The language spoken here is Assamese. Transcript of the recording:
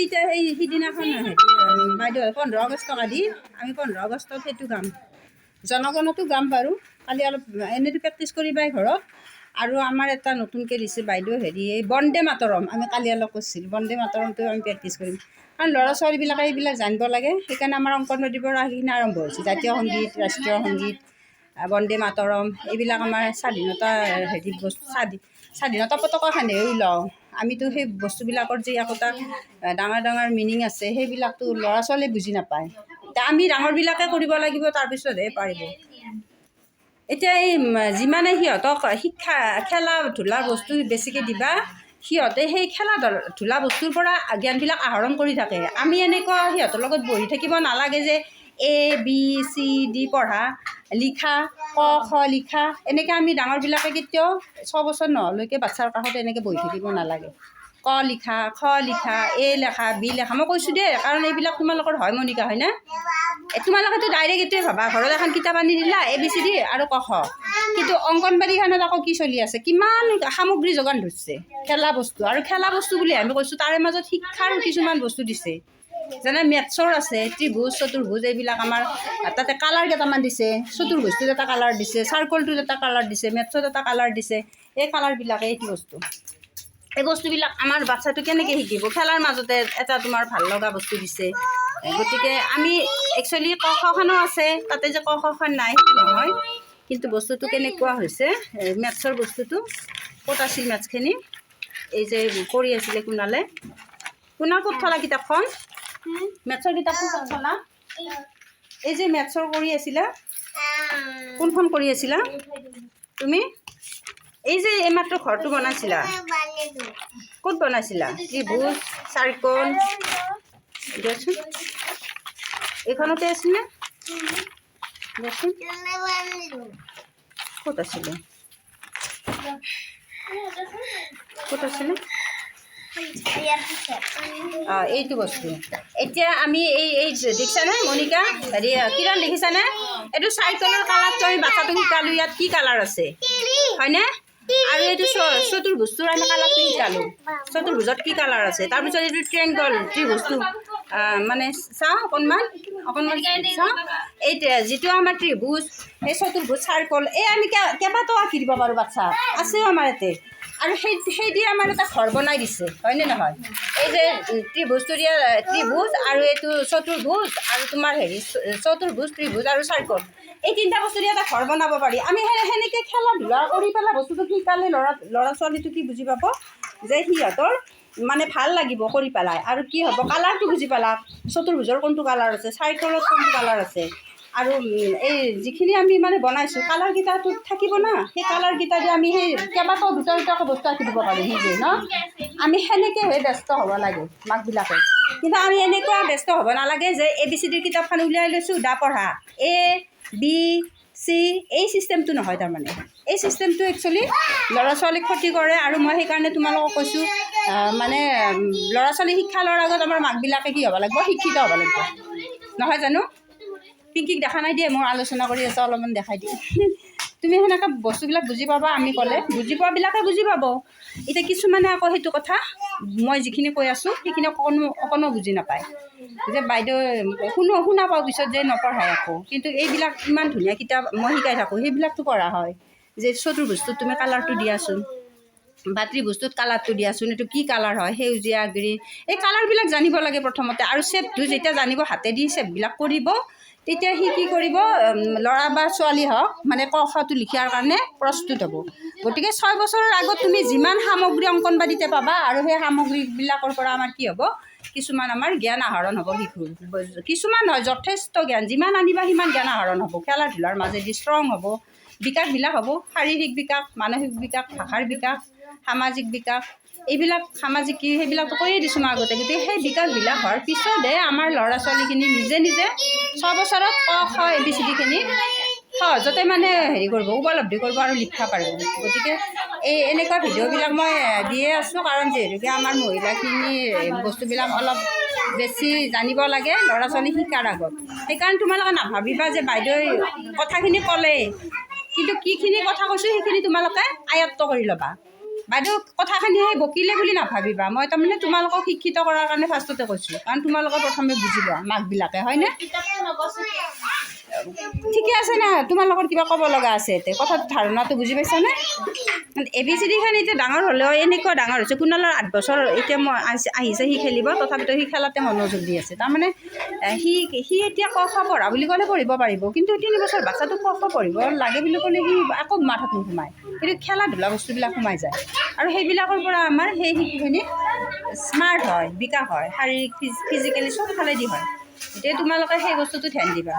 এতিয়া সেই সিদিনাখন বাইদেউ 15 আগষ্ট টকা দি আমি 15 আগষ্টত সেইটো গাম জনগণতো গাম বাৰু কালি অলপ এনেইতো প্ৰেক্টিচ কৰিবাই ঘৰত আৰু আমাৰ এটা নতুনকৈ দিছে বাইদেউ হেৰি এই বন্দে মাতৰম আমি কালি অলপ কৰিছিলোঁ বন্দে মাতৰমটো আমি প্ৰেক্টিচ কৰিম কাৰণ ল'ৰা ছোৱালীবিলাকে এইবিলাক জানিব লাগে সেইকাৰণে আমাৰ অংগনবাড়ীৰ পৰা সেইখিনি আৰম্ভ হৈছে জাতীয় সংগীত ৰাষ্ট্ৰীয় সংগীত বন্দে মাতৰম এইবিলাক আমাৰ স্বাধীনতা হেৰি বস্তু স্বাধীনতা পতাকাখানেই লওঁ আমিতো সেই বস্তুবিলাকৰ যে একোটা ডাঙৰ ডাঙৰ মিনিং আছে সেইবিলাকতো ল'ৰা ছোৱালীয়ে বুজি নাপায় এতিয়া আমি ডাঙৰবিলাকে কৰিব লাগিব তাৰপিছতহে পাৰিব এতিয়া এই যিমানে সিহঁতক শিক্ষা খেলা ধূলা বস্তু বেছিকৈ দিবা সিহঁতে সেই খেলা ধূলা বস্তুৰ পৰা জ্ঞানবিলাক আহৰণ কৰি থাকে আমি এনেকুৱা সিহঁতৰ লগত বহি থাকিব নালাগে যে ABCD পঢ়া লিখা ক খ লিখা এনেকৈ আমি ডাঙৰবিলাকে কেতিয়াও 6 বছৰ নহলৈকে বাচ্ছাৰ কাষত এনেকৈ বহি থাকিব নালাগে ক লিখা খ লিখা A লেখা B লেখা মই কৈছোঁ দেই কাৰণ এইবিলাক তোমালোকৰ হয় মনিকা হয়নে তোমালোকেতো ডাইৰেক্ট এইটোৱে ভাবা ঘৰত এখন কিতাপ আনি দিলা ABCD আৰু ক খ কিন্তু অংগনবাড়ীখনত আকৌ কি চলি আছে কিমান সামগ্ৰী যোগান ধৰিছে খেলা বস্তু আৰু খেলা বস্তু বুলি আমি কৈছোঁ তাৰে মাজত শিক্ষাৰো কিছুমান বস্তু দিছে যেনে মেথছৰ আছে ত্ৰিভুজ চতুৰ্ভুজ এইবিলাক আমাৰ তাতে কালাৰ কেইটামান দিছে চতুৰ্ভুজটোত এটা কালাৰ দিছে চাৰ্কলটোত এটা কালাৰ দিছে মেথছত এটা কালাৰ দিছে এই কালাৰবিলাকে এইটো বস্তু এই বস্তুবিলাক আমাৰ বাচ্ছাটো কেনেকৈ শিকিব খেলাৰ মাজতে এটা তোমাৰ ভাল লগা বস্তু দিছে গতিকে আমি একচুৱেলি ক খখনো আছে তাতে যে ক খখন নাই সেইটো নহয় কিন্তু বস্তুটো কেনেকুৱা হৈছে মেথছৰ বস্তুটো ক'ত আছিল মেথছখিনি এই যে কৰি আছিলে কোনালে কোনাৰ ক'ত থলা কিতাপখন মেথছৰ কিতাপখন ক'ত থলা এই যে মেথছৰ কৰি আছিলা কোনখন কৰি আছিলা তুমি এই যে এইমাত্ৰ ঘৰটো বনাইছিলা ক'ত বনাইছিলা ত্ৰিভুজ চাৰ্কল দিয়কচোন এইখনতে আছিলে দিয়কচোন ক'ত আছিলে ক'ত আছিলে এইটো বস্তু এতিয়া আমি এই দেখিছানে মনিকা হেৰি কিৰণ দেখিছানে এইটো চাইকেলৰ কালাৰটো আমি বাচ্ছাটো শিকালোঁ ইয়াত কি কালাৰ আছে হয়নে আৰু এইটো চতুৰ্ভুজটোৰ আমি কালাৰটো শিকালোঁ চতুৰ্ভুজত কি কালাৰ আছে তাৰপিছত এইটো ট্ৰেংগল ত্ৰিভুজটো মানে চাওঁ অকণমান চাওঁ এইটো যিটো আমাৰ ত্ৰিভুজ এই চতুৰ্ভুজ চাৰ্কল এই আমি কেইবাটাও আঁকি দিব পাৰোঁ বাচ্ছা আছেও আমাৰ ইয়াতে আৰু সেই দিয়ে আমাৰ এটা ঘৰ বনাই দিছে হয়নে নহয় এই যে ত্ৰিভুজটো দিয়া ত্ৰিভুজ আৰু এইটো চতুৰ্ভুজ আৰু তোমাৰ হেৰি চতুৰ্ভুজ ত্ৰিভুজ আৰু চাৰ্কল এই তিনিটা বস্তু দিয়ে এটা ঘৰ বনাব পাৰি আমি সেনেকৈ খেলা ধূলা কৰি পেলাই বস্তুটো শিকালে ল'ৰা ছোৱালীটো কি বুজি পাব যে সিহঁতৰ মানে ভাল লাগিব কৰি পেলাই আৰু কি হ'ব কালাৰটো বুজি পালা চতুৰ্ভুজৰ কোনটো কালাৰ আছে চাৰ্কলত কোনটো কালাৰ আছে আৰু এই যিখিনি আমি মানে বনাইছোঁ কালাৰকেইটাটো থাকিব না সেই কালাৰকেইটা দি আমি সেই কেইবাটাও দুটা দুটাকৈ বস্তু আঁকি দিব পাৰোঁ নিজে ন আমি সেনেকৈ হৈ ব্যস্ত হ'ব লাগে মাকবিলাকে কিন্তু আমি এনেকুৱা ব্যস্ত হ'ব নালাগে যে ABCD কিতাপখন উলিয়াই লৈছোঁ দা পঢ়া ABC এই চিষ্টেমটো নহয় তাৰমানে এই চিষ্টেমটো একচুৱেলি ল'ৰা ছোৱালীক ক্ষতি কৰে আৰু মই সেইকাৰণে তোমালোকক কৈছোঁ মানে ল'ৰা ছোৱালী শিক্ষা লোৱাৰ আগত আমাৰ মাকবিলাকে কি হ'ব লাগিব শিক্ষিত হ'ব লাগিব নহয় জানো পিংকিক দেখা নাই দিয়ে মোৰ আলোচনা কৰি আছে অলপমান দেখাই দিয়ে তুমি সেনেকৈ বস্তুবিলাক বুজি পাবা আমি ক'লে বুজি পোৱাবিলাকে বুজি পাব এতিয়া কিছুমানে আকৌ সেইটো কথা মই যিখিনি কৈ আছোঁ সেইখিনি অকণো বুজি নাপায় যে বাইদেউ শুনা পাওঁ পিছত যে নপঢ়ায় আকৌ কিন্তু এইবিলাক ইমান ধুনীয়া কিতাপ মই শিকাই থাকোঁ সেইবিলাকতো পঢ়া হয় যে চতুৰ্ভুজটোত তুমি কালাৰটো দিয়াচোন বা ত্ৰিভুজটোত কালাৰটো দিয়াচোন এইটো কি কালাৰ হয় সেউজীয়া গ্ৰীণ এই কালাৰবিলাক জানিব লাগে প্ৰথমতে আৰু শ্বেপটো যেতিয়া জানিব হাতেদি শ্বেপবিলাক কৰিব তেতিয়া সি কি কৰিব ল'ৰা বা ছোৱালী হওক মানে ক খটো লিখাৰ কাৰণে প্ৰস্তুত হ'ব গতিকে 6 বছৰৰ আগত তুমি যিমান সামগ্ৰী অংকনবাড়ীতে পাবা আৰু সেই সামগ্ৰীবিলাকৰ পৰা আমাৰ কি হ'ব কিছুমান আমাৰ জ্ঞান আহৰণ হ'ব শিশুৰ কিছুমান নহয় যথেষ্ট জ্ঞান যিমান আনিবা সিমান জ্ঞান আহৰণ হ'ব খেলা ধূলাৰ মাজেদি ষ্ট্ৰং হ'ব বিকাশবিলাক হ'ব শাৰীৰিক বিকাশ মানসিক বিকাশ ভাষাৰ বিকাশ সামাজিক বিকাশ এইবিলাক সামাজিক কি সেইবিলাকতো কৈয়ে দিছোঁ মই আগতে গতিকে সেই বিকাশবিলাক হোৱাৰ পিছতহে আমাৰ ল'ৰা ছোৱালীখিনি নিজে 6 বছৰত ক খ ABCDখিনি সহজতে মানে হেৰি কৰিব উপলব্ধি কৰিব আৰু লিখিব পাৰিব গতিকে এই এনেকুৱা ভিডিঅ'বিলাক মই দিয়ে আছোঁ কাৰণ যিহেতুকে আমাৰ মহিলাখিনি বস্তুবিলাক অলপ বেছি জানিব লাগে ল'ৰা ছোৱালী শিকাৰ আগত সেইকাৰণে তোমালোকে নাভাবিবা যে বাইদেউ কথাখিনি ক'লে কিন্তু কিখিনি কথা কৈছোঁ সেইখিনি তোমালোকে আয়ত্ব কৰি ল'বা বাইদেউ কথাখিনি সেই বকিলে বুলি নাভাবিবা, মই তাৰমানে তোমালোকক শিক্ষিত কৰাৰ কাৰণে ফাৰ্ষ্টতে কৈছোঁ, কাৰণ তোমালোকে প্ৰথমে বুজিবা মাকবিলাকে, হয়নে? ঠিকে আছে না, তোমালোকৰ কিবা ক'ব লগা আছে এতিয়া, কথাটো ধাৰণাটো বুজি পাইছানে? ABCD-খন এতিয়া ডাঙৰ হ'লেও এনেকুৱা ডাঙৰ হৈছে, কুণালৰ 8 বছৰ এতিয়া আহিছে সি খেলিব, তথাপিতো সি খেলাতে মনোযোগ দি আছে। তাৰমানে সি এতিয়া ক খ পঢ়া বুলি ক'লে পঢ়িব পাৰিব, কিন্তু 3 বছৰ বাচ্ছাটো ক খ পঢ়িব লাগে বুলি ক'লে সি একো মাথাত নোসোমায়, কিন্তু খেলা ধূলা বস্তুবিলাক সোমাই যায়, আৰু সেইবিলাকৰ পৰা আমাৰ সেই শিশুখিনি স্মাৰ্ট হয়, বিকাশ হয়, শাৰীৰিক ফিজিকেলি চব ফালেদি হয়। এতিয়া তোমালোকে সেই বস্তুটো ধ্যান দিবা।